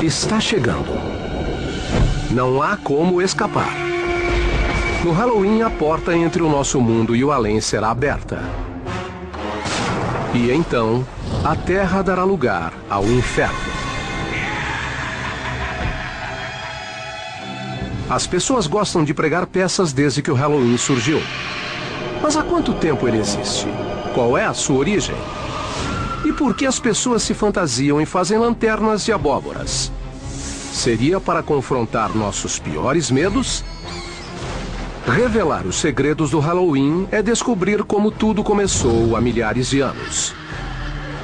Está chegando. Não há como escapar. No Halloween, a porta entre o nosso mundo e o além será aberta. E então, a Terra dará lugar ao inferno. As pessoas gostam de pregar peças desde que o Halloween surgiu. Mas há quanto tempo ele existe? Qual é a sua origem? E por que as pessoas se fantasiam e fazem lanternas de abóboras? Seria para confrontar nossos piores medos? Revelar os segredos do Halloween é descobrir como tudo começou há milhares de anos.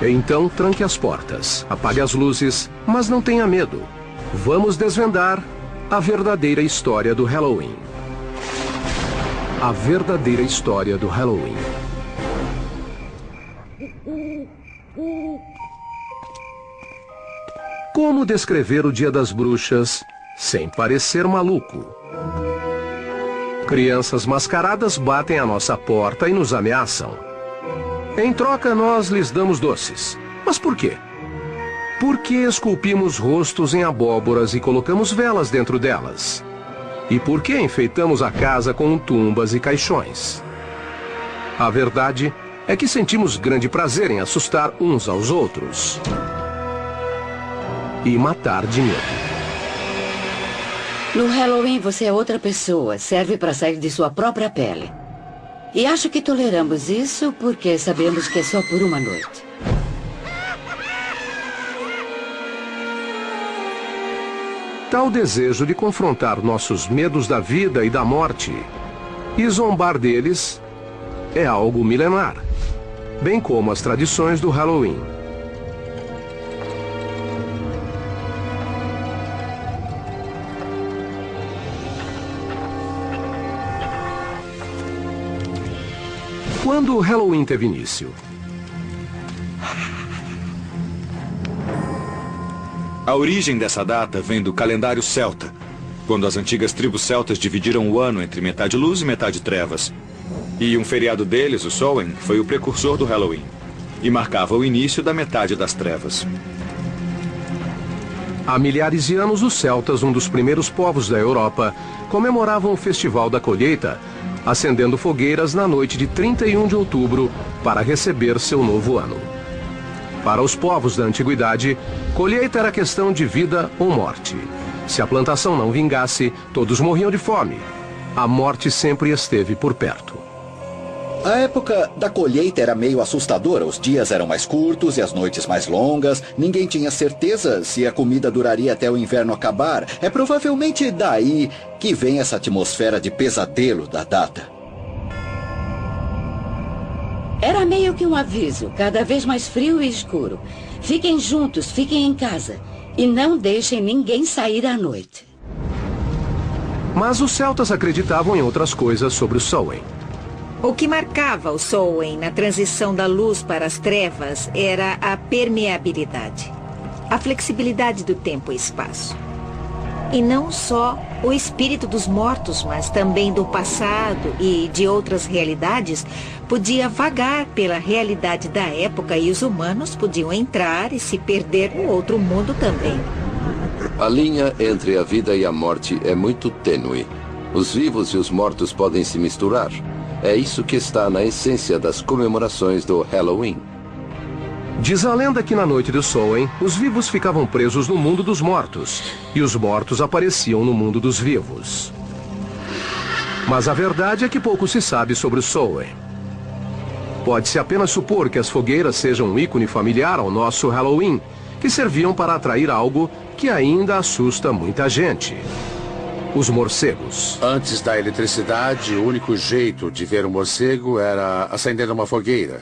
Então tranque as portas, apague as luzes, mas não tenha medo. Vamos desvendar a verdadeira história do Halloween. A verdadeira história do Halloween. Como descrever o Dia das Bruxas sem parecer maluco? Crianças mascaradas batem à nossa porta e nos ameaçam. Em troca, nós lhes damos doces. Mas por quê? Por que esculpimos rostos em abóboras e colocamos velas dentro delas? E por que enfeitamos a casa com tumbas e caixões? A verdade é que sentimos grande prazer em assustar uns aos outros. E matar de medo. No Halloween você é outra pessoa, serve para sair de sua própria pele. E acho que toleramos isso porque sabemos que é só por uma noite. Tal desejo de confrontar nossos medos da vida e da morte e zombar deles é algo milenar, bem como as tradições do Halloween. Quando o Halloween teve início? A origem dessa data vem do calendário celta, quando as antigas tribos celtas dividiram o ano entre metade luz e metade trevas. E um feriado deles, o Samhain, foi o precursor do Halloween, e marcava o início da metade das trevas. Há milhares de anos, os celtas, um dos primeiros povos da Europa, comemoravam o Festival da Colheita, acendendo fogueiras na noite de 31 de outubro para receber seu novo ano. Para os povos da antiguidade, colheita era questão de vida ou morte. Se a plantação não vingasse, todos morriam de fome. A morte sempre esteve por perto. A época da colheita era meio assustadora. Os dias eram mais curtos e as noites mais longas. Ninguém tinha certeza se a comida duraria até o inverno acabar. É provavelmente daí que vem essa atmosfera de pesadelo da data. Era meio que um aviso, cada vez mais frio e escuro. Fiquem juntos, fiquem em casa. E não deixem ninguém sair à noite. Mas os celtas acreditavam em outras coisas sobre o Samhain. O que marcava o Samhain na transição da luz para as trevas era a permeabilidade, a flexibilidade do tempo e espaço. E não só o espírito dos mortos, mas também do passado e de outras realidades, podia vagar pela realidade da época e os humanos podiam entrar e se perder no outro mundo também. A linha entre a vida e a morte é muito tênue. Os vivos e os mortos podem se misturar. É isso que está na essência das comemorações do Halloween. Diz a lenda que na noite do Samhain, os vivos ficavam presos no mundo dos mortos, e os mortos apareciam no mundo dos vivos. Mas a verdade é que pouco se sabe sobre o Samhain. Pode-se apenas supor que as fogueiras sejam um ícone familiar ao nosso Halloween, que serviam para atrair algo que ainda assusta muita gente. Os morcegos. Antes da eletricidade, o único jeito de ver um morcego era acendendo uma fogueira.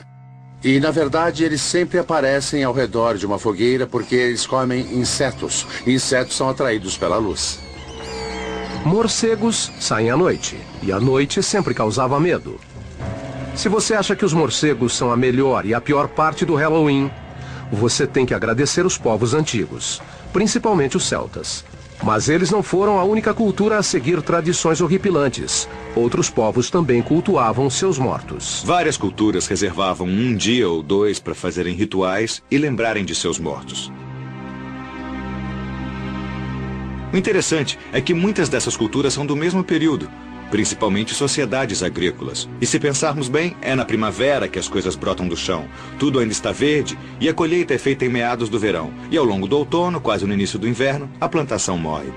E, na verdade, eles sempre aparecem ao redor de uma fogueira porque eles comem insetos. E insetos são atraídos pela luz. Morcegos saem à noite. E a noite sempre causava medo. Se você acha que os morcegos são a melhor e a pior parte do Halloween, você tem que agradecer os povos antigos, principalmente os celtas. Mas eles não foram a única cultura a seguir tradições horripilantes. Outros povos também cultuavam seus mortos. Várias culturas reservavam um dia ou dois para fazerem rituais e lembrarem de seus mortos. O interessante é que muitas dessas culturas são do mesmo período, principalmente sociedades agrícolas. E se pensarmos bem, é na primavera que as coisas brotam do chão. Tudo ainda está verde e a colheita é feita em meados do verão. E ao longo do outono, quase no início do inverno, a plantação morre.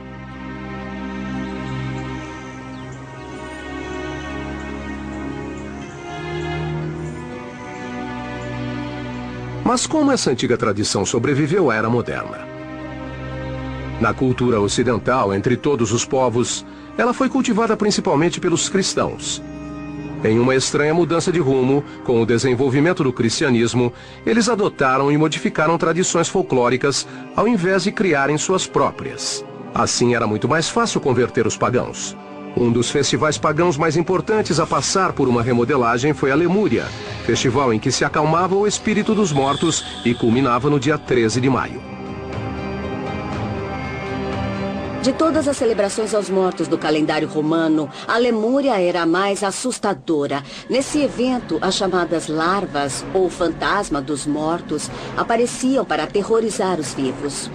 Mas como essa antiga tradição sobreviveu à era moderna? Na cultura ocidental, entre todos os povos, ela foi cultivada principalmente pelos cristãos. Em uma estranha mudança de rumo, com o desenvolvimento do cristianismo, eles adotaram e modificaram tradições folclóricas ao invés de criarem suas próprias. Assim era muito mais fácil converter os pagãos. Um dos festivais pagãos mais importantes a passar por uma remodelagem foi a Lemúria, festival em que se acalmava o espírito dos mortos e culminava no dia 13 de maio. De todas as celebrações aos mortos do calendário romano, a Lemúria era a mais assustadora. Nesse evento, as chamadas larvas, ou fantasma dos mortos, apareciam para aterrorizar os vivos.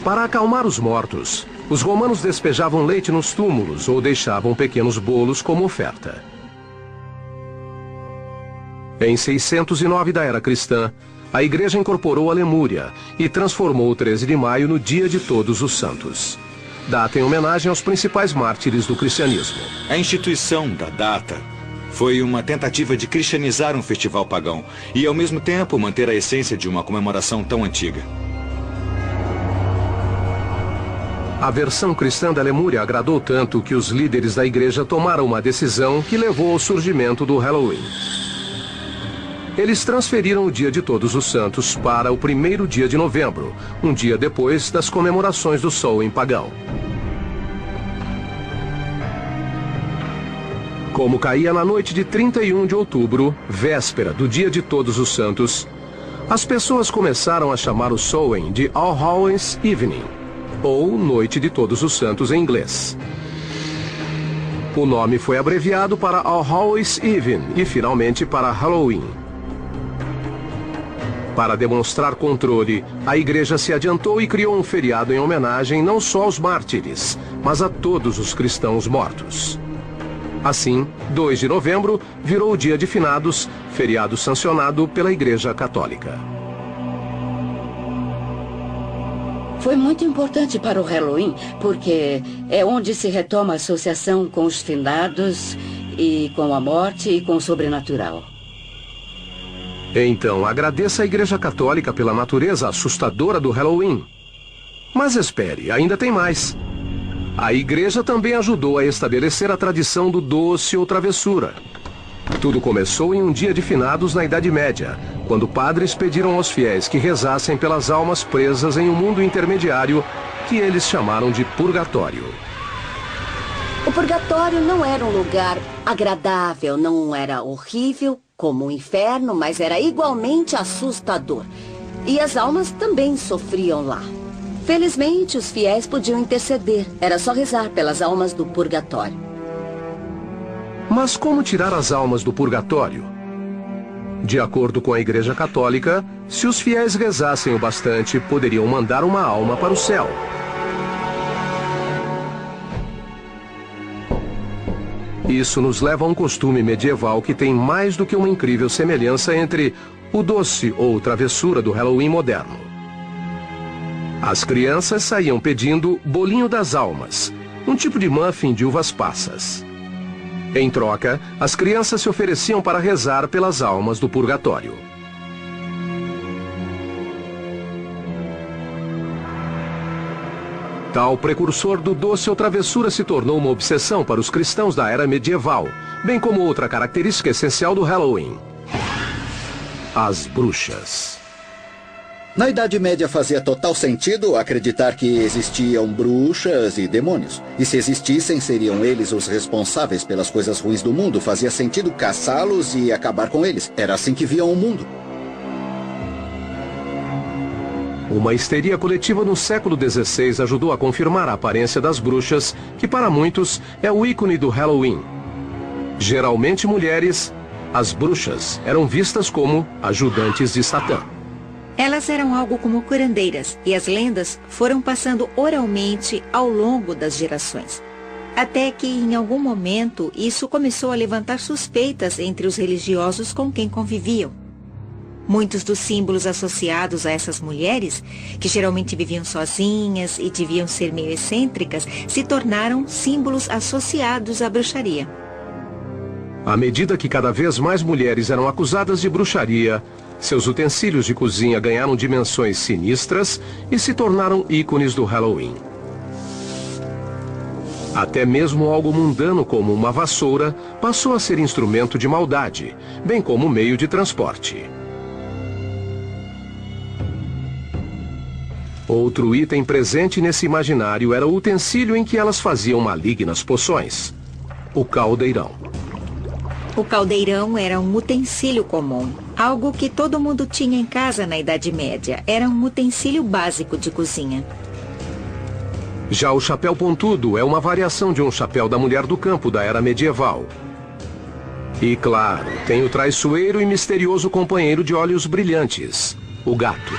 Para acalmar os mortos, os romanos despejavam leite nos túmulos ou deixavam pequenos bolos como oferta. Em 609 da era cristã, a igreja incorporou a Lemúria e transformou o 13 de maio no Dia de Todos os Santos. Data em homenagem aos principais mártires do cristianismo. A instituição da data foi uma tentativa de cristianizar um festival pagão e, ao mesmo tempo, manter a essência de uma comemoração tão antiga. A versão cristã da Lemúria agradou tanto que os líderes da igreja tomaram uma decisão que levou ao surgimento do Halloween. Eles transferiram o Dia de Todos os Santos para o 1º dia de novembro, um dia depois das comemorações do Samhain pagão. Como caía na noite de 31 de outubro, véspera do Dia de Todos os Santos, as pessoas começaram a chamar o Samhain de All Hallows Evening, ou Noite de Todos os Santos em inglês. O nome foi abreviado para All Hallows Eve e finalmente para Halloween. Para demonstrar controle, a igreja se adiantou e criou um feriado em homenagem não só aos mártires, mas a todos os cristãos mortos. Assim, 2 de novembro virou o Dia de Finados, feriado sancionado pela Igreja Católica. Foi muito importante para o Halloween, porque é onde se retoma a associação com os finados e com a morte e com o sobrenatural. Então, agradeça à Igreja Católica pela natureza assustadora do Halloween. Mas espere, ainda tem mais. A Igreja também ajudou a estabelecer a tradição do doce ou travessura. Tudo começou em um dia de finados na Idade Média, quando padres pediram aos fiéis que rezassem pelas almas presas em um mundo intermediário que eles chamaram de purgatório. O purgatório não era um lugar agradável, não era horrível como o inferno, mas era igualmente assustador. E as almas também sofriam lá. Felizmente, os fiéis podiam interceder. Era só rezar pelas almas do purgatório. Mas como tirar as almas do purgatório? De acordo com a Igreja Católica, se os fiéis rezassem o bastante, poderiam mandar uma alma para o céu. Isso nos leva a um costume medieval que tem mais do que uma incrível semelhança entre o doce ou travessura do Halloween moderno. As crianças saíam pedindo bolinho das almas, um tipo de muffin de uvas passas. Em troca, as crianças se ofereciam para rezar pelas almas do purgatório. Tal precursor do doce ou travessura se tornou uma obsessão para os cristãos da era medieval, bem como outra característica essencial do Halloween: as bruxas. Na Idade Média fazia total sentido acreditar que existiam bruxas e demônios. E se existissem, seriam eles os responsáveis pelas coisas ruins do mundo. Fazia sentido caçá-los e acabar com eles. Era assim que viam o mundo. Uma histeria coletiva no século XVI ajudou a confirmar a aparência das bruxas, que para muitos é o ícone do Halloween. Geralmente mulheres, as bruxas eram vistas como ajudantes de Satã. Elas eram algo como curandeiras, e as lendas foram passando oralmente ao longo das gerações. Até que, em algum momento, isso começou a levantar suspeitas entre os religiosos com quem conviviam. Muitos dos símbolos associados a essas mulheres, que geralmente viviam sozinhas e deviam ser meio excêntricas, se tornaram símbolos associados à bruxaria. À medida que cada vez mais mulheres eram acusadas de bruxaria, seus utensílios de cozinha ganharam dimensões sinistras e se tornaram ícones do Halloween. Até mesmo algo mundano como uma vassoura passou a ser instrumento de maldade, bem como meio de transporte. Outro item presente nesse imaginário era o utensílio em que elas faziam malignas poções: o caldeirão. O caldeirão era um utensílio comum, algo que todo mundo tinha em casa na Idade Média. Era um utensílio básico de cozinha. Já o chapéu pontudo é uma variação de um chapéu da mulher do campo da era medieval. E claro, tem o traiçoeiro e misterioso companheiro de olhos brilhantes, o gato.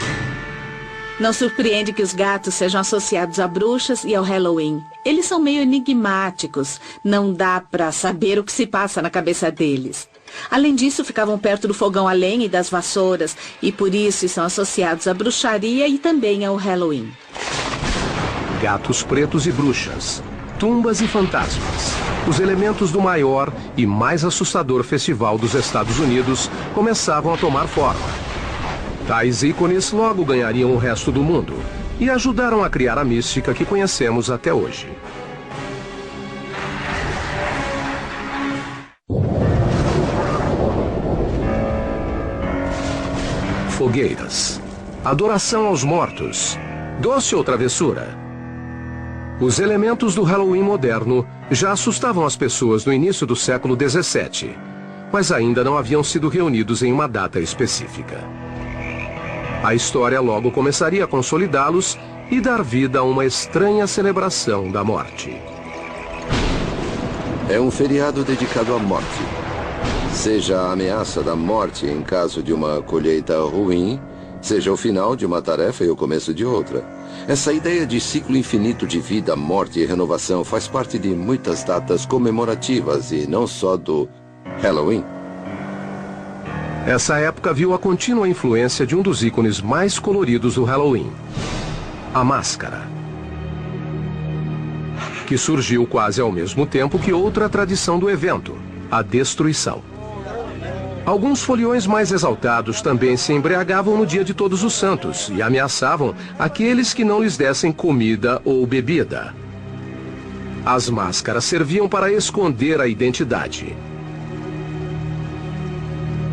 Não surpreende que os gatos sejam associados a bruxas e ao Halloween. Eles são meio enigmáticos. Não dá pra saber o que se passa na cabeça deles. Além disso, ficavam perto do fogão a lenha e das vassouras, e por isso são associados à bruxaria e também ao Halloween. Gatos pretos e bruxas, tumbas e fantasmas. Os elementos do maior e mais assustador festival dos Estados Unidos começavam a tomar forma. Tais ícones logo ganhariam o resto do mundo e ajudaram a criar a mística que conhecemos até hoje. Fogueiras, adoração aos mortos, doce ou travessura. Os elementos do Halloween moderno já assustavam as pessoas no início do século XVII, mas ainda não haviam sido reunidos em uma data específica. A história logo começaria a consolidá-los e dar vida a uma estranha celebração da morte. É um feriado dedicado à morte. Seja a ameaça da morte em caso de uma colheita ruim, seja o final de uma tarefa e o começo de outra. Essa ideia de ciclo infinito de vida, morte e renovação faz parte de muitas datas comemorativas e não só do Halloween. Essa época viu a contínua influência de um dos ícones mais coloridos do Halloween, a máscara, que surgiu quase ao mesmo tempo que outra tradição do evento, a destruição. Alguns foliões mais exaltados também se embriagavam no dia de Todos os Santos e ameaçavam aqueles que não lhes dessem comida ou bebida. As máscaras serviam para esconder a identidade.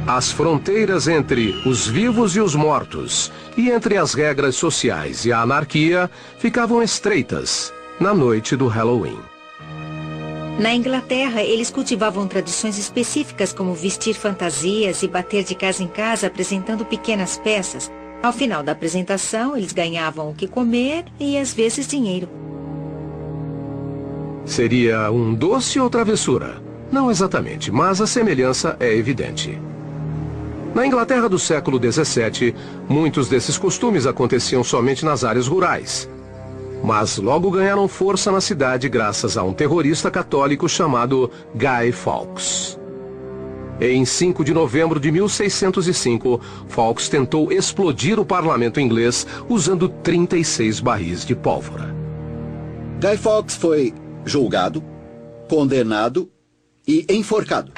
As fronteiras entre os vivos e os mortos, e entre as regras sociais e a anarquia, ficavam estreitas na noite do Halloween. Na Inglaterra, eles cultivavam tradições específicas como vestir fantasias e bater de casa em casa apresentando pequenas peças. Ao final da apresentação, eles ganhavam o que comer e às vezes dinheiro. Seria um doce ou travessura? Não exatamente, mas a semelhança é evidente. Na Inglaterra do século XVII, muitos desses costumes aconteciam somente nas áreas rurais. Mas logo ganharam força na cidade graças a um terrorista católico chamado Guy Fawkes. Em 5 de novembro de 1605, Fawkes tentou explodir o parlamento inglês usando 36 barris de pólvora. Guy Fawkes foi julgado, condenado e enforcado.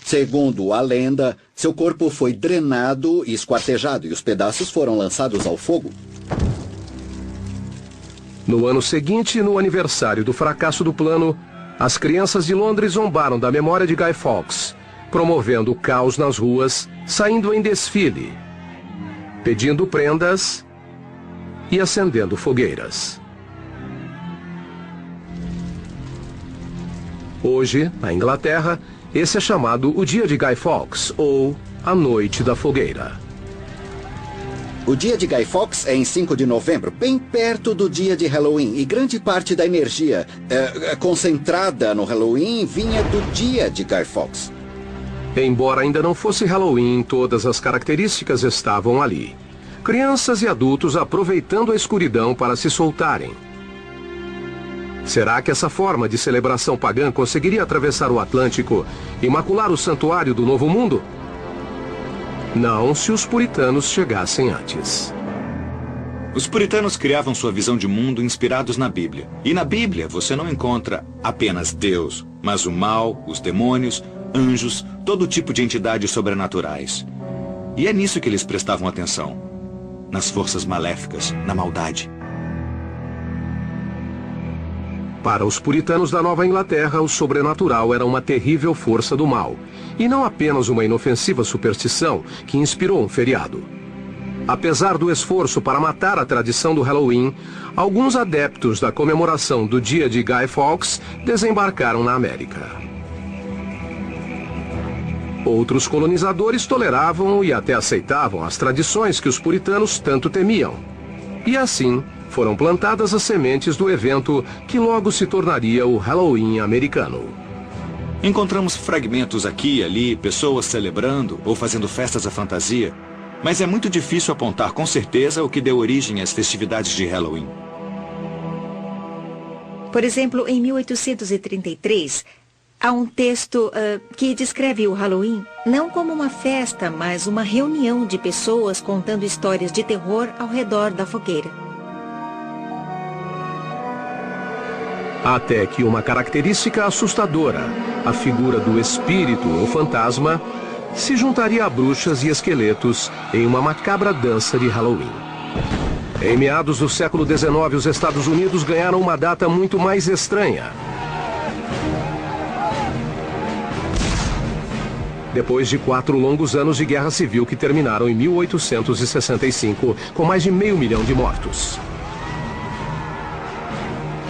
Segundo a lenda, seu corpo foi drenado e esquartejado e os pedaços foram lançados ao fogo. No ano seguinte, no aniversário do fracasso do plano, as crianças de Londres zombaram da memória de Guy Fawkes, promovendo o caos nas ruas, saindo em desfile, pedindo prendas e acendendo fogueiras. Hoje, na Inglaterra, esse é chamado o Dia de Guy Fawkes, ou a Noite da Fogueira. O dia de Guy Fawkes é em 5 de novembro, bem perto do dia de Halloween. E grande parte da energia concentrada no Halloween vinha do dia de Guy Fawkes. Embora ainda não fosse Halloween, todas as características estavam ali. Crianças e adultos aproveitando a escuridão para se soltarem. Será que essa forma de celebração pagã conseguiria atravessar o Atlântico e macular o santuário do Novo Mundo? Não, se os puritanos chegassem antes. Os puritanos criavam sua visão de mundo inspirados na Bíblia. E na Bíblia você não encontra apenas Deus, mas o mal, os demônios, anjos, todo tipo de entidades sobrenaturais. E é nisso que eles prestavam atenção. Nas forças maléficas, na maldade. Para os puritanos da Nova Inglaterra, o sobrenatural era uma terrível força do mal, e não apenas uma inofensiva superstição que inspirou um feriado. Apesar do esforço para matar a tradição do Halloween, alguns adeptos da comemoração do dia de Guy Fawkes desembarcaram na América. Outros colonizadores toleravam e até aceitavam as tradições que os puritanos tanto temiam. E assim, foram plantadas as sementes do evento que logo se tornaria o Halloween americano. Encontramos fragmentos aqui e ali, pessoas celebrando ou fazendo festas à fantasia, mas é muito difícil apontar com certeza o que deu origem às festividades de Halloween. Por exemplo, em 1833, há um texto que descreve o Halloween não como uma festa, mas uma reunião de pessoas contando histórias de terror ao redor da fogueira. Até que uma característica assustadora, a figura do espírito ou fantasma, se juntaria a bruxas e esqueletos em uma macabra dança de Halloween. Em meados do século XIX, os Estados Unidos ganharam uma data muito mais estranha. Depois de 4 longos anos de guerra civil que terminaram em 1865, com mais de 500 mil de mortos.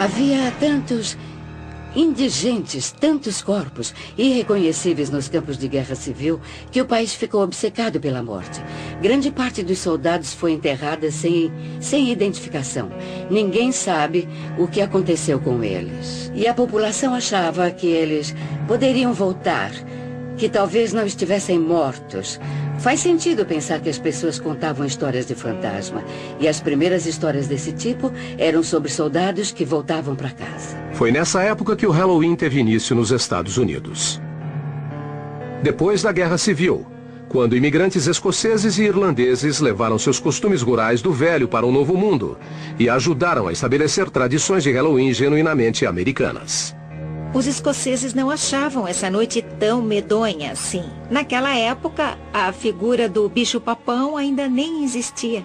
Havia tantos indigentes, tantos corpos irreconhecíveis nos campos de guerra civil, que o país ficou obcecado pela morte. Grande parte dos soldados foi enterrada sem identificação. Ninguém sabe o que aconteceu com eles. E a população achava que eles poderiam voltar, que talvez não estivessem mortos. Faz sentido pensar que as pessoas contavam histórias de fantasma. E as primeiras histórias desse tipo eram sobre soldados que voltavam para casa. Foi nessa época que o Halloween teve início nos Estados Unidos. Depois da Guerra Civil, quando imigrantes escoceses e irlandeses levaram seus costumes rurais do velho para o Novo Mundo e ajudaram a estabelecer tradições de Halloween genuinamente americanas. Os escoceses não achavam essa noite tão medonha assim. Naquela época, a figura do bicho-papão ainda nem existia.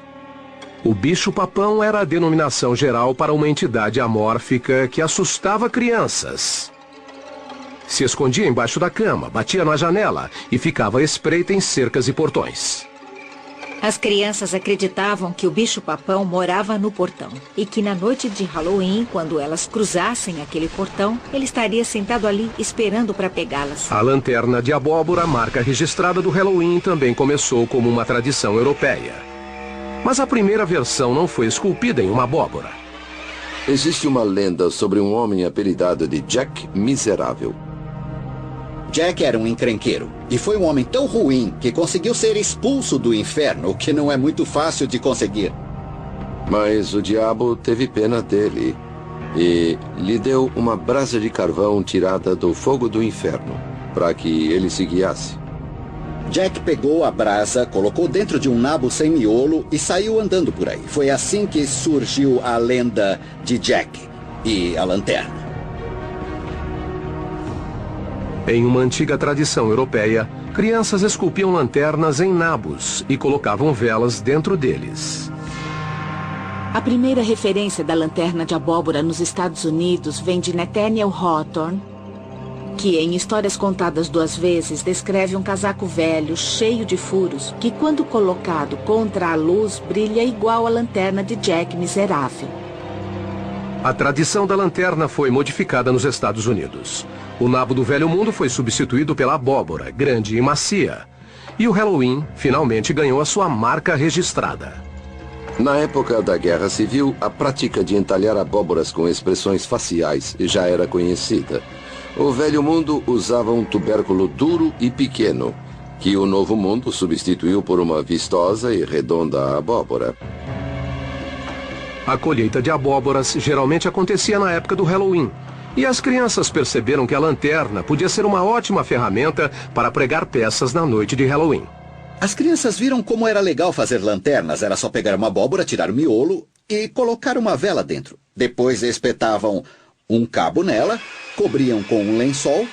O bicho-papão era a denominação geral para uma entidade amórfica que assustava crianças. Se escondia embaixo da cama, batia na janela e ficava à espreita em cercas e portões. As crianças acreditavam que o bicho-papão morava no portão e que na noite de Halloween, quando elas cruzassem aquele portão, ele estaria sentado ali esperando para pegá-las. A lanterna de abóbora, marca registrada do Halloween, também começou como uma tradição europeia. Mas a primeira versão não foi esculpida em uma abóbora. Existe uma lenda sobre um homem apelidado de Jack Miserável. Jack era um encrenqueiro e foi um homem tão ruim que conseguiu ser expulso do inferno, o que não é muito fácil de conseguir. Mas o diabo teve pena dele e lhe deu uma brasa de carvão tirada do fogo do inferno, para que ele se guiasse. Jack pegou a brasa, colocou dentro de um nabo sem miolo e saiu andando por aí. Foi assim que surgiu a lenda de Jack e a lanterna. Em uma antiga tradição europeia, crianças esculpiam lanternas em nabos e colocavam velas dentro deles. A primeira referência da lanterna de abóbora nos Estados Unidos vem de Nathaniel Hawthorne, que em Histórias Contadas 2 Vezes descreve um casaco velho, cheio de furos, que quando colocado contra a luz brilha igual a lanterna de Jack Miserável. A tradição da lanterna foi modificada nos Estados Unidos. O nabo do Velho Mundo foi substituído pela abóbora, grande e macia. E o Halloween finalmente ganhou a sua marca registrada. Na época da Guerra Civil, a prática de entalhar abóboras com expressões faciais já era conhecida. O Velho Mundo usava um tubérculo duro e pequeno, que o Novo Mundo substituiu por uma vistosa e redonda abóbora. A colheita de abóboras geralmente acontecia na época do Halloween, e as crianças perceberam que a lanterna podia ser uma ótima ferramenta para pregar peças na noite de Halloween. As crianças viram como era legal fazer lanternas. Era só pegar uma abóbora, tirar o miolo e colocar uma vela dentro. Depois espetavam um cabo nela, cobriam com um lençol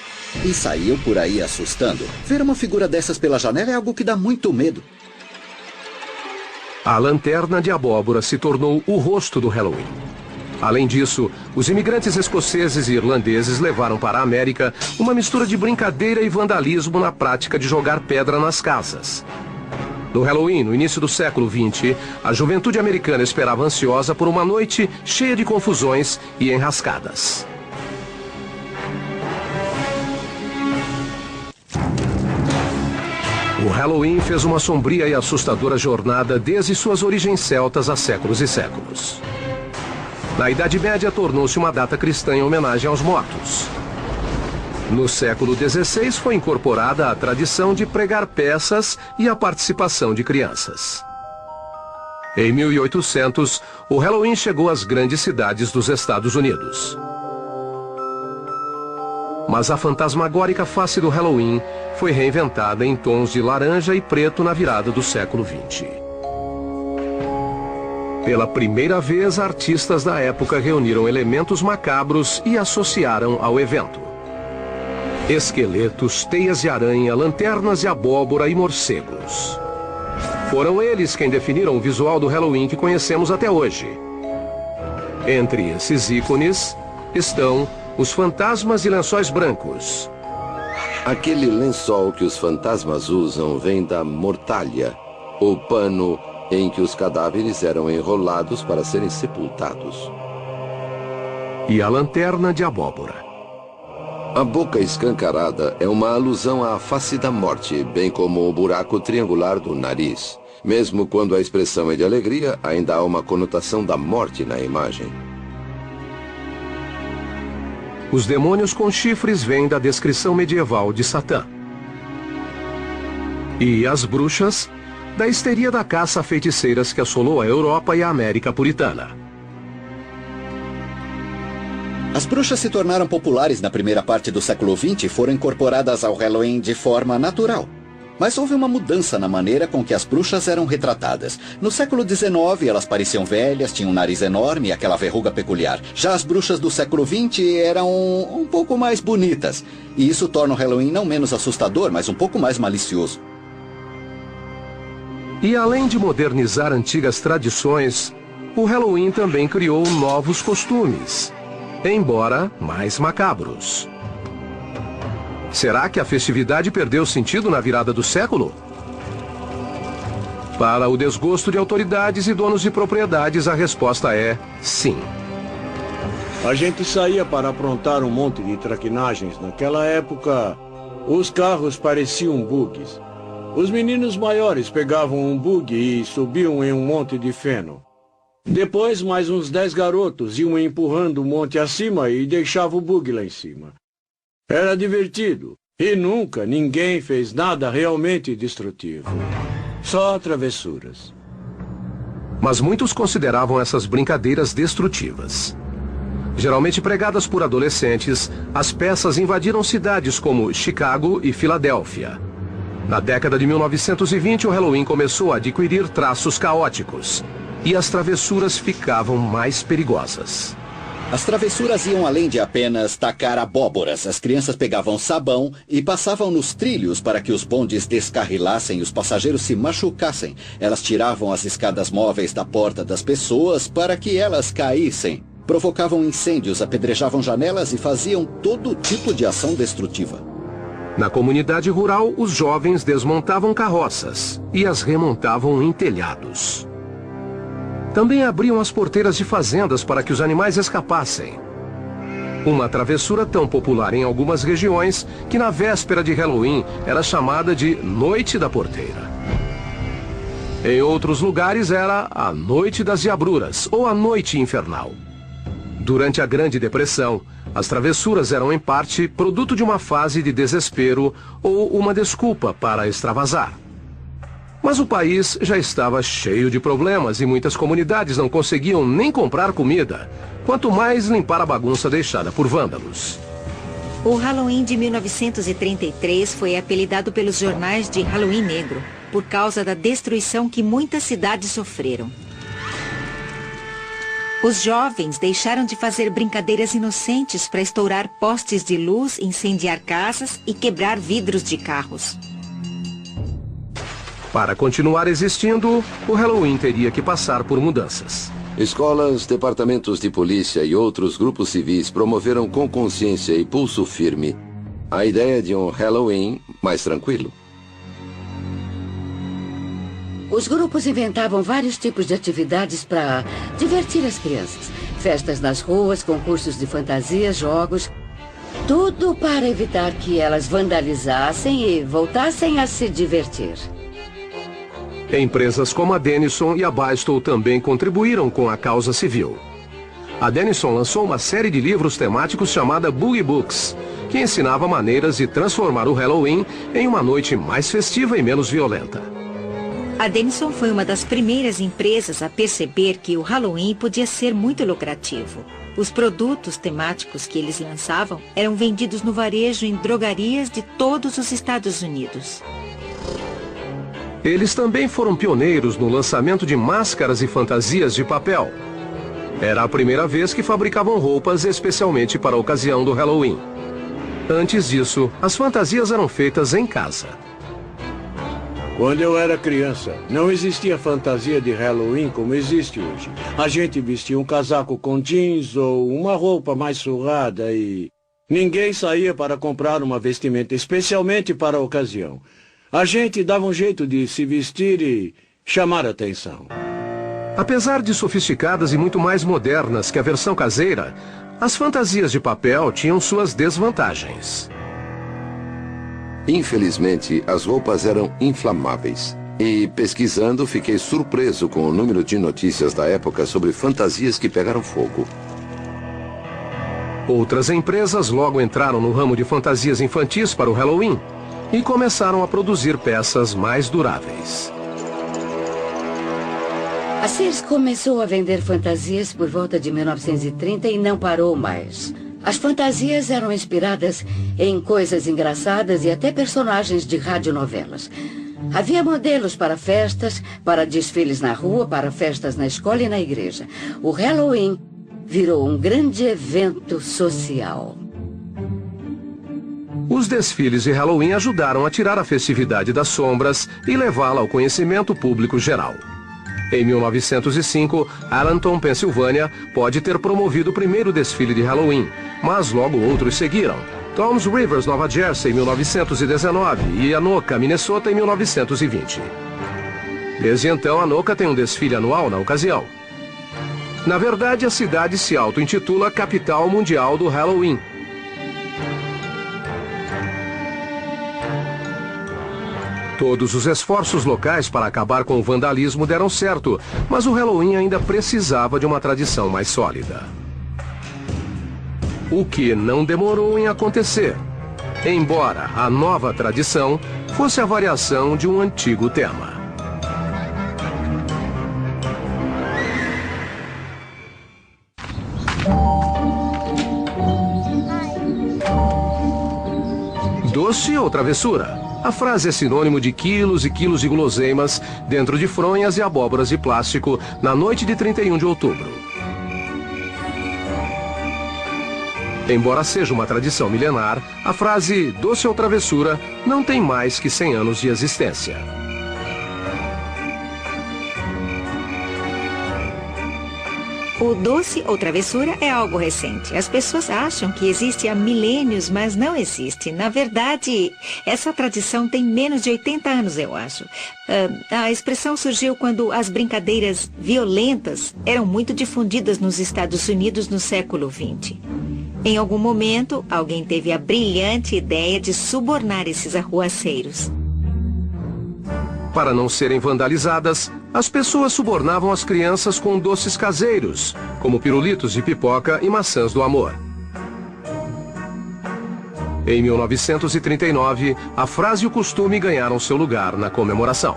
e saíam por aí assustando. Ver uma figura dessas pela janela é algo que dá muito medo. A lanterna de abóbora se tornou o rosto do Halloween. Além disso, os imigrantes escoceses e irlandeses levaram para a América uma mistura de brincadeira e vandalismo na prática de jogar pedra nas casas. No Halloween, no início do século XX, a juventude americana esperava ansiosa por uma noite cheia de confusões e enrascadas. O Halloween fez uma sombria e assustadora jornada desde suas origens celtas há séculos e séculos. Na Idade Média, tornou-se uma data cristã em homenagem aos mortos. No século XVI, foi incorporada a tradição de pregar peças e a participação de crianças. Em 1800, o Halloween chegou às grandes cidades dos Estados Unidos. Mas a fantasmagórica face do Halloween foi reinventada em tons de laranja e preto na virada do século XX. Pela primeira vez, artistas da época reuniram elementos macabros e associaram ao evento. Esqueletos, teias de aranha, lanternas de abóbora e morcegos. Foram eles quem definiram o visual do Halloween que conhecemos até hoje. Entre esses ícones estão os fantasmas de lençóis brancos. Aquele lençol que os fantasmas usam vem da mortalha, o pano em que os cadáveres eram enrolados para serem sepultados. E a lanterna de abóbora. A boca escancarada é uma alusão à face da morte, bem como o buraco triangular do nariz. Mesmo quando a expressão é de alegria, ainda há uma conotação da morte na imagem. Os demônios com chifres vêm da descrição medieval de Satã. E as bruxas, da histeria da caça a feiticeiras que assolou a Europa e a América puritana. As bruxas se tornaram populares na primeira parte do século XX e foram incorporadas ao Halloween de forma natural. Mas houve uma mudança na maneira com que as bruxas eram retratadas. No século XIX, elas pareciam velhas, tinham um nariz enorme e aquela verruga peculiar. Já as bruxas do século XX eram um pouco mais bonitas. E isso torna o Halloween não menos assustador, mas um pouco mais malicioso. E além de modernizar antigas tradições, o Halloween também criou novos costumes, embora mais macabros. Será que a festividade perdeu sentido na virada do século? Para o desgosto de autoridades e donos de propriedades, a resposta é sim. A gente saía para aprontar um monte de traquinagens. Naquela época, os carros pareciam bugs. Os meninos maiores pegavam um bug e subiam em um monte de feno. Depois, mais uns 10 garotos iam empurrando o monte acima e deixavam o bug lá em cima. Era divertido. E nunca ninguém fez nada realmente destrutivo. Só travessuras. Mas muitos consideravam essas brincadeiras destrutivas. Geralmente pregadas por adolescentes, as peças invadiram cidades como Chicago e Filadélfia. Na década de 1920, o Halloween começou a adquirir traços caóticos. E as travessuras ficavam mais perigosas. As travessuras iam além de apenas tacar abóboras. As crianças pegavam sabão e passavam nos trilhos para que os bondes descarrilassem e os passageiros se machucassem. Elas tiravam as escadas móveis da porta das pessoas para que elas caíssem. Provocavam incêndios, apedrejavam janelas e faziam todo tipo de ação destrutiva. Na comunidade rural, os jovens desmontavam carroças e as remontavam em telhados. Também abriam as porteiras de fazendas para que os animais escapassem. Uma travessura tão popular em algumas regiões que na véspera de Halloween era chamada de Noite da Porteira. Em outros lugares era a Noite das Diabruras, ou a Noite Infernal. Durante a Grande Depressão, as travessuras eram em parte produto de uma fase de desespero ou uma desculpa para extravasar. Mas o país já estava cheio de problemas e muitas comunidades não conseguiam nem comprar comida, quanto mais limpar a bagunça deixada por vândalos. O Halloween de 1933 foi apelidado pelos jornais de Halloween Negro, por causa da destruição que muitas cidades sofreram. Os jovens deixaram de fazer brincadeiras inocentes para estourar postes de luz, incendiar casas e quebrar vidros de carros. Para continuar existindo, o Halloween teria que passar por mudanças. Escolas, departamentos de polícia e outros grupos civis promoveram com consciência e pulso firme a ideia de um Halloween mais tranquilo. Os grupos inventavam vários tipos de atividades para divertir as crianças. Festas nas ruas, concursos de fantasias, jogos. Tudo para evitar que elas vandalizassem e voltassem a se divertir. Empresas como a Denison e a Bristol também contribuíram com a causa civil. A Denison lançou uma série de livros temáticos chamada Boogie Books, que ensinava maneiras de transformar o Halloween em uma noite mais festiva e menos violenta. A Denison foi uma das primeiras empresas a perceber que o Halloween podia ser muito lucrativo. Os produtos temáticos que eles lançavam eram vendidos no varejo em drogarias de todos os Estados Unidos. Eles também foram pioneiros no lançamento de máscaras e fantasias de papel. Era a primeira vez que fabricavam roupas especialmente para a ocasião do Halloween. Antes disso, as fantasias eram feitas em casa. Quando eu era criança, não existia fantasia de Halloween como existe hoje. A gente vestia um casaco com jeans ou uma roupa mais surrada e ninguém saía para comprar uma vestimenta especialmente para a ocasião. A gente dava um jeito de se vestir e chamar a atenção. Apesar de sofisticadas e muito mais modernas que a versão caseira, as fantasias de papel tinham suas desvantagens. Infelizmente, as roupas eram inflamáveis. E, pesquisando, fiquei surpreso com o número de notícias da época sobre fantasias que pegaram fogo. Outras empresas logo entraram no ramo de fantasias infantis para o Halloween e começaram a produzir peças mais duráveis. A Sears começou a vender fantasias por volta de 1930 e não parou mais. As fantasias eram inspiradas em coisas engraçadas e até personagens de radionovelas. Havia modelos para festas, para desfiles na rua, para festas na escola e na igreja. O Halloween virou um grande evento social. Os desfiles de Halloween ajudaram a tirar a festividade das sombras e levá-la ao conhecimento público geral. Em 1905, Allentown, Pensilvânia, pode ter promovido o primeiro desfile de Halloween, mas logo outros seguiram. Toms Rivers, Nova Jersey, em 1919 e Anoka, Minnesota, em 1920. Desde então, Anoka tem um desfile anual na ocasião. Na verdade, a cidade se auto-intitula Capital Mundial do Halloween. Todos os esforços locais para acabar com o vandalismo deram certo, mas o Halloween ainda precisava de uma tradição mais sólida. O que não demorou em acontecer, embora a nova tradição fosse a variação de um antigo tema. Doce ou travessura? A frase é sinônimo de quilos e quilos de guloseimas dentro de fronhas e abóboras de plástico na noite de 31 de outubro. Embora seja uma tradição milenar, a frase doce ou travessura não tem mais que 100 anos de existência. O doce ou travessura é algo recente. As pessoas acham que existe há milênios, mas não existe. Na verdade, essa tradição tem menos de 80 anos, eu acho. A expressão surgiu quando as brincadeiras violentas eram muito difundidas nos Estados Unidos no século XX. Em algum momento, alguém teve a brilhante ideia de subornar esses arruaceiros. Para não serem vandalizadas, as pessoas subornavam as crianças com doces caseiros, como pirulitos de pipoca e maçãs do amor. Em 1939, a frase e o costume ganharam seu lugar na comemoração.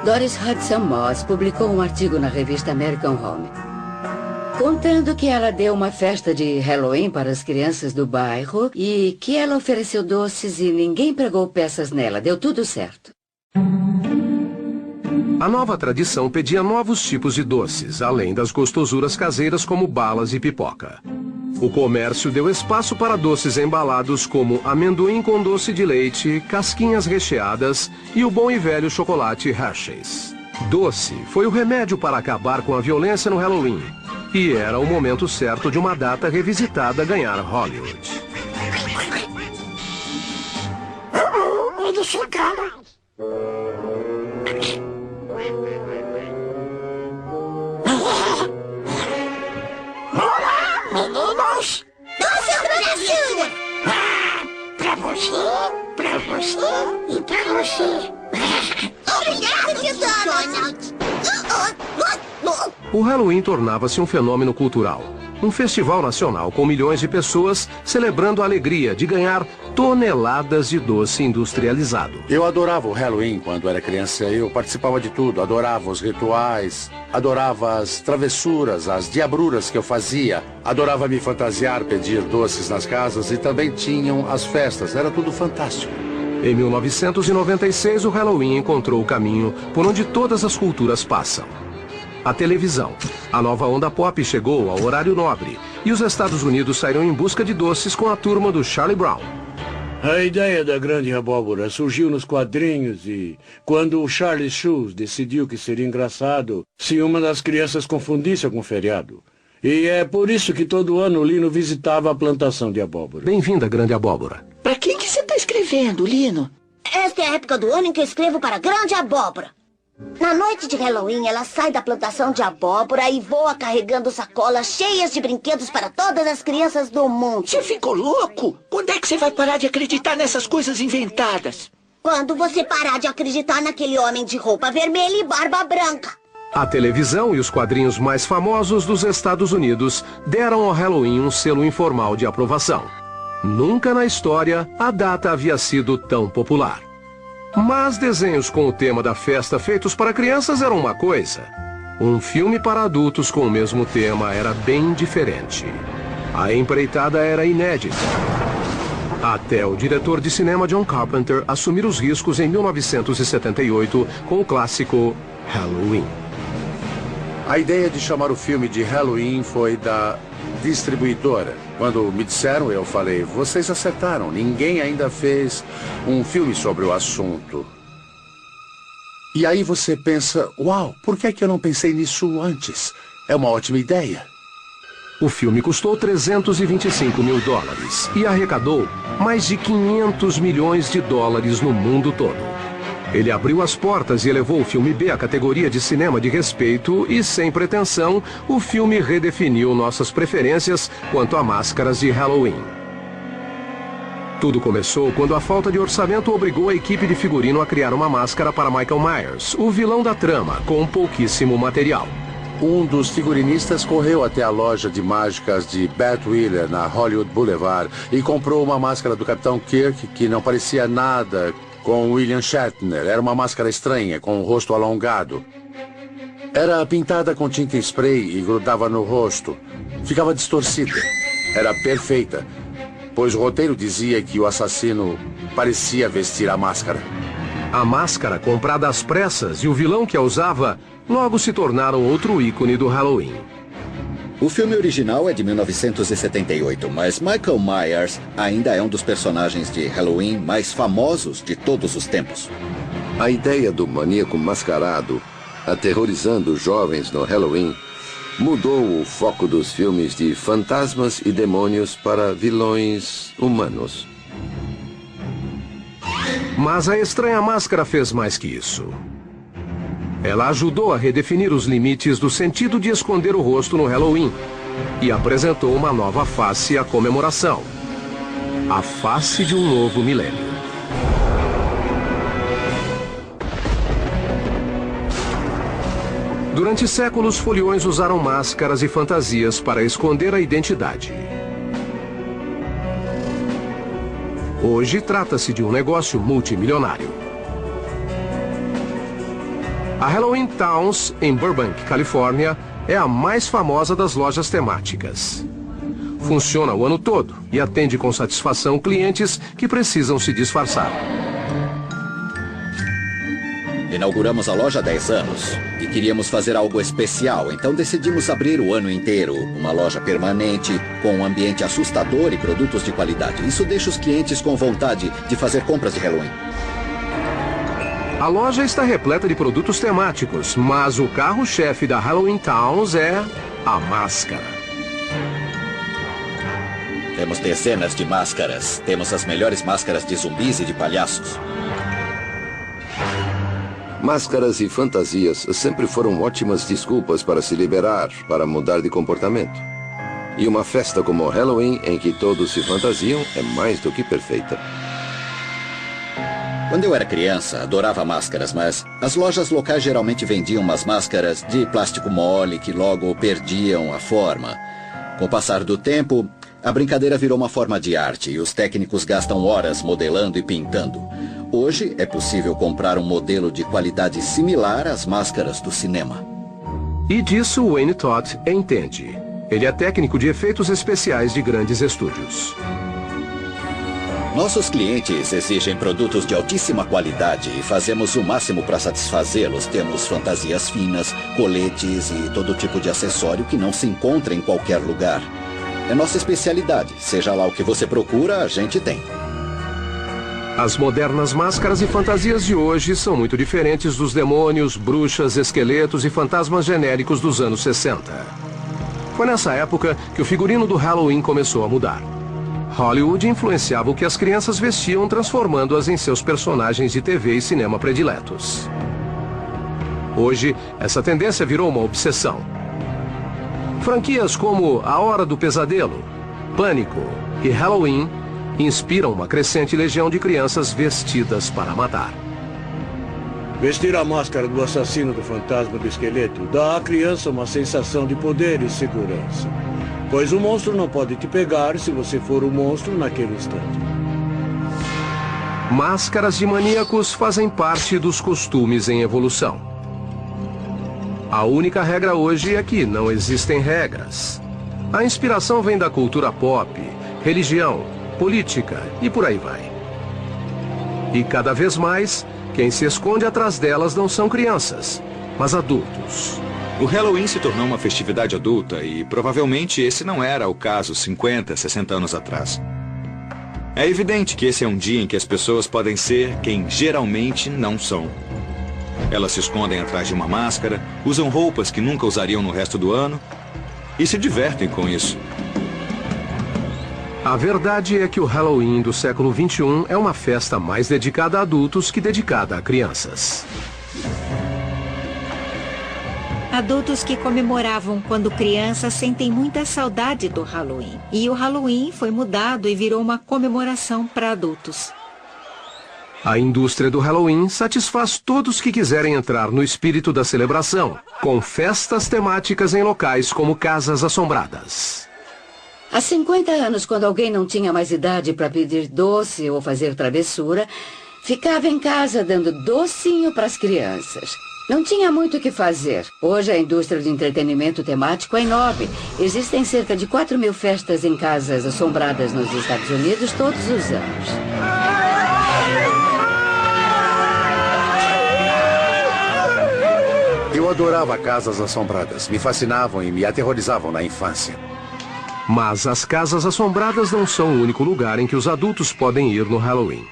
Doris Hudson Moss publicou um artigo na revista American Home, contando que ela deu uma festa de Halloween para as crianças do bairro e que ela ofereceu doces e ninguém pregou peças nela. Deu tudo certo. A nova tradição pedia novos tipos de doces, além das gostosuras caseiras como balas e pipoca. O comércio deu espaço para doces embalados como amendoim com doce de leite, casquinhas recheadas e o bom e velho chocolate Hershey's. Doce foi o remédio para acabar com a violência no Halloween. E era o momento certo de uma data revisitada ganhar Hollywood. Eles chegaram. Olá, meninos! Nossa travessura! Pra você e pra você. Obrigado, tio Donald! O Halloween tornava-se um fenômeno cultural. Um festival nacional com milhões de pessoas celebrando a alegria de ganhar toneladas de doce industrializado. Eu adorava o Halloween quando era criança. Eu participava de tudo. Adorava os rituais, adorava as travessuras, as diabruras que eu fazia. Adorava me fantasiar, pedir doces nas casas e também tinham as festas. Era tudo fantástico. Em 1996, o Halloween encontrou o caminho por onde todas as culturas passam. A televisão. A nova onda pop chegou ao horário nobre e os Estados Unidos saíram em busca de doces com a turma do Charlie Brown. A ideia da Grande Abóbora surgiu nos quadrinhos e quando o Charlie Shoes decidiu que seria engraçado se uma das crianças confundisse com o feriado. E é por isso que todo ano o Lino visitava a plantação de abóbora. Bem-vinda, Grande Abóbora. Pra quem que você tá escrevendo, Lino? Esta é a época do ano em que eu escrevo para a Grande Abóbora. Na noite de Halloween, ela sai da plantação de abóbora e voa carregando sacolas cheias de brinquedos para todas as crianças do mundo. Você ficou louco? Quando é que você vai parar de acreditar nessas coisas inventadas? Quando você parar de acreditar naquele homem de roupa vermelha e barba branca. A televisão e os quadrinhos mais famosos dos Estados Unidos deram ao Halloween um selo informal de aprovação. Nunca na história a data havia sido tão popular. Mas desenhos com o tema da festa feitos para crianças eram uma coisa. Um filme para adultos com o mesmo tema era bem diferente. A empreitada era inédita. Até o diretor de cinema John Carpenter assumir os riscos em 1978 com o clássico Halloween. A ideia de chamar o filme de Halloween foi da distribuidora. Quando me disseram, eu falei, vocês acertaram, ninguém ainda fez um filme sobre o assunto. E aí você pensa, uau, por que é que eu não pensei nisso antes? É uma ótima ideia. O filme custou $325 mil e arrecadou mais de 500 milhões de dólares no mundo todo. Ele abriu as portas e elevou o filme B à categoria de cinema de respeito e, sem pretensão, o filme redefiniu nossas preferências quanto a máscaras de Halloween. Tudo começou quando a falta de orçamento obrigou a equipe de figurino a criar uma máscara para Michael Myers, o vilão da trama, com pouquíssimo material. Um dos figurinistas correu até a loja de mágicas de Beth Wheeler, na Hollywood Boulevard, e comprou uma máscara do Capitão Kirk que não parecia nada com William Shatner. Era uma máscara estranha, com o rosto alongado. Era pintada com tinta spray e grudava no rosto. Ficava distorcida. Era perfeita, pois o roteiro dizia que o assassino parecia vestir a máscara. A máscara, comprada às pressas, e o vilão que a usava, logo se tornaram outro ícone do Halloween. O filme original é de 1978, mas Michael Myers ainda é um dos personagens de Halloween mais famosos de todos os tempos. A ideia do maníaco mascarado, aterrorizando os jovens no Halloween, mudou o foco dos filmes de fantasmas e demônios para vilões humanos. Mas a estranha máscara fez mais que isso. Ela ajudou a redefinir os limites do sentido de esconder o rosto no Halloween e apresentou uma nova face à comemoração. A face de um novo milênio. Durante séculos, foliões usaram máscaras e fantasias para esconder a identidade. Hoje, trata-se de um negócio multimilionário. A Halloween Towns, em Burbank, Califórnia, é a mais famosa das lojas temáticas. Funciona o ano todo e atende com satisfação clientes que precisam se disfarçar. Inauguramos a loja há 10 anos e queríamos fazer algo especial, então decidimos abrir o ano inteiro uma loja permanente, com um ambiente assustador e produtos de qualidade. Isso deixa os clientes com vontade de fazer compras de Halloween. A loja está repleta de produtos temáticos, mas o carro-chefe da Halloween Towns é a máscara. Temos dezenas de máscaras. Temos as melhores máscaras de zumbis e de palhaços. Máscaras e fantasias sempre foram ótimas desculpas para se liberar, para mudar de comportamento. E uma festa como o Halloween, em que todos se fantasiam, é mais do que perfeita. Quando eu era criança, adorava máscaras, mas as lojas locais geralmente vendiam umas máscaras de plástico mole que logo perdiam a forma. Com o passar do tempo, a brincadeira virou uma forma de arte e os técnicos gastam horas modelando e pintando. Hoje é possível comprar um modelo de qualidade similar às máscaras do cinema. E disso Wayne Todd entende. Ele é técnico de efeitos especiais de grandes estúdios. Nossos clientes exigem produtos de altíssima qualidade e fazemos o máximo para satisfazê-los. Temos fantasias finas, coletes e todo tipo de acessório que não se encontra em qualquer lugar. É nossa especialidade. Seja lá o que você procura, a gente tem. As modernas máscaras e fantasias de hoje são muito diferentes dos demônios, bruxas, esqueletos e fantasmas genéricos dos anos 60. Foi nessa época que o figurino do Halloween começou a mudar. Hollywood influenciava o que as crianças vestiam, transformando-as em seus personagens de TV e cinema prediletos. Hoje, essa tendência virou uma obsessão. Franquias como A Hora do Pesadelo, Pânico e Halloween inspiram uma crescente legião de crianças vestidas para matar. Vestir a máscara do assassino do fantasma do esqueleto dá à criança uma sensação de poder e segurança. Pois o monstro não pode te pegar se você for o monstro naquele instante. Máscaras de maníacos fazem parte dos costumes em evolução. A única regra hoje é que não existem regras. A inspiração vem da cultura pop, religião, política e por aí vai. E cada vez mais, quem se esconde atrás delas não são crianças, mas adultos. O Halloween se tornou uma festividade adulta e provavelmente esse não era o caso 50, 60 anos atrás. É evidente que esse é um dia em que as pessoas podem ser quem geralmente não são. Elas se escondem atrás de uma máscara, usam roupas que nunca usariam no resto do ano e se divertem com isso. A verdade é que o Halloween do século XXI é uma festa mais dedicada a adultos que dedicada a crianças. Adultos que comemoravam quando crianças sentem muita saudade do Halloween. E o Halloween foi mudado e virou uma comemoração para adultos. A indústria do Halloween satisfaz todos que quiserem entrar no espírito da celebração, com festas temáticas em locais como casas assombradas. Há 50 anos, quando alguém não tinha mais idade para pedir doce ou fazer travessura, ficava em casa dando docinho para as crianças. Não tinha muito o que fazer. Hoje a indústria de entretenimento temático é enorme. Existem cerca de 4.000 festas em casas assombradas nos Estados Unidos todos os anos. Eu adorava casas assombradas. Me fascinavam e me aterrorizavam na infância. Mas as casas assombradas não são o único lugar em que os adultos podem ir no Halloween.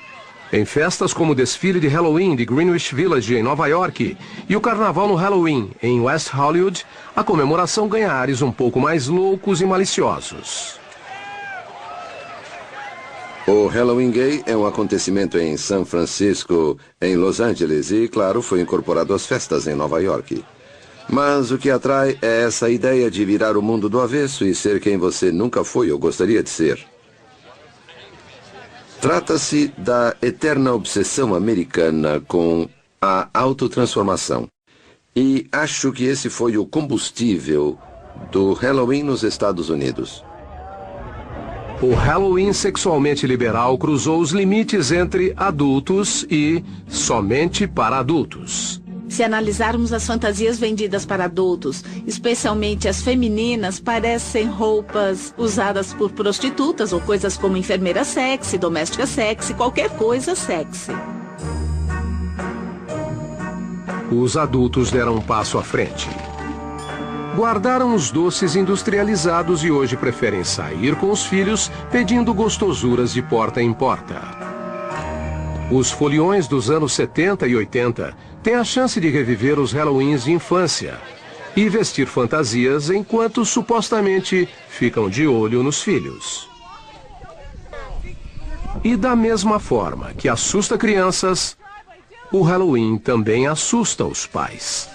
Em festas como o desfile de Halloween de Greenwich Village, em Nova York, e o carnaval no Halloween, em West Hollywood, a comemoração ganha ares um pouco mais loucos e maliciosos. O Halloween Gay é um acontecimento em São Francisco, em Los Angeles e, claro, foi incorporado às festas em Nova York. Mas o que atrai é essa ideia de virar o mundo do avesso e ser quem você nunca foi ou gostaria de ser. Trata-se da eterna obsessão americana com a autotransformação. E acho que esse foi o combustível do Halloween nos Estados Unidos. O Halloween sexualmente liberal cruzou os limites entre adultos e somente para adultos. Se analisarmos as fantasias vendidas para adultos, especialmente as femininas, parecem roupas usadas por prostitutas ou coisas como enfermeira sexy, doméstica sexy, qualquer coisa sexy. Os adultos deram um passo à frente. Guardaram os doces industrializados e hoje preferem sair com os filhos pedindo gostosuras de porta em porta. Os foliões dos anos 70 e 80 têm a chance de reviver os Halloweens de infância e vestir fantasias enquanto supostamente ficam de olho nos filhos. E da mesma forma que assusta crianças, o Halloween também assusta os pais.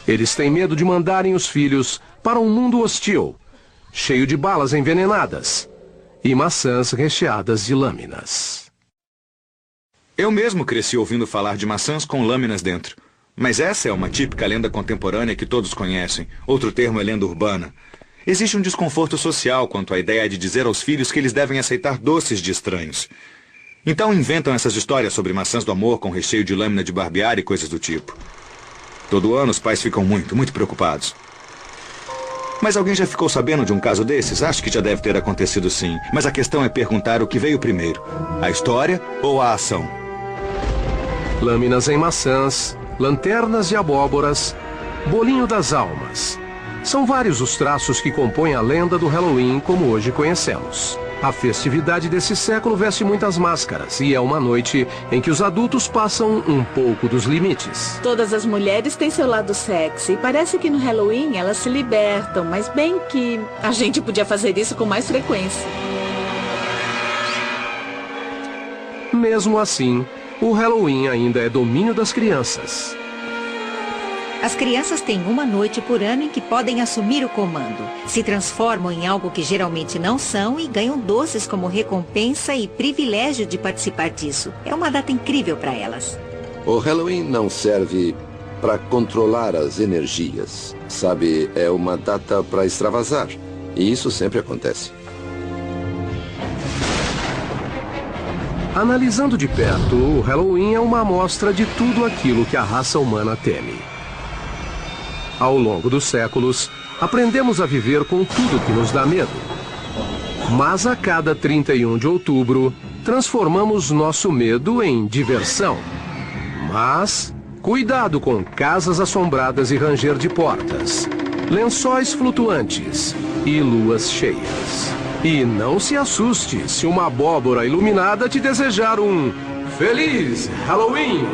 Eles têm medo de mandarem os filhos para um mundo hostil, cheio de balas envenenadas e maçãs recheadas de lâminas. Eu mesmo cresci ouvindo falar de maçãs com lâminas dentro. Mas essa é uma típica lenda contemporânea que todos conhecem. Outro termo é lenda urbana. Existe um desconforto social quanto à ideia de dizer aos filhos que eles devem aceitar doces de estranhos. Então inventam essas histórias sobre maçãs do amor com recheio de lâmina de barbear e coisas do tipo. Todo ano os pais ficam muito preocupados. Mas alguém já ficou sabendo de um caso desses? Acho que já deve ter acontecido sim. Mas a questão é perguntar o que veio primeiro. A história ou a ação? Lâminas em maçãs, lanternas de abóboras, bolinho das almas. São vários os traços que compõem a lenda do Halloween como hoje conhecemos. A festividade desse século veste muitas máscaras e é uma noite em que os adultos passam um pouco dos limites. Todas as mulheres têm seu lado sexy. Parece que no Halloween elas se libertam, mas bem que a gente podia fazer isso com mais frequência. Mesmo assim, o Halloween ainda é domínio das crianças. As crianças têm uma noite por ano em que podem assumir o comando. Se transformam em algo que geralmente não são e ganham doces como recompensa e privilégio de participar disso. É uma data incrível para elas. O Halloween não serve para controlar as energias. Sabe, é uma data para extravasar. E isso sempre acontece. Analisando de perto, o Halloween é uma amostra de tudo aquilo que a raça humana teme. Ao longo dos séculos, aprendemos a viver com tudo que nos dá medo. Mas a cada 31 de outubro, transformamos nosso medo em diversão. Mas, cuidado com casas assombradas e ranger de portas, lençóis flutuantes e luas cheias. E não se assuste se uma abóbora iluminada te desejar um Feliz Halloween!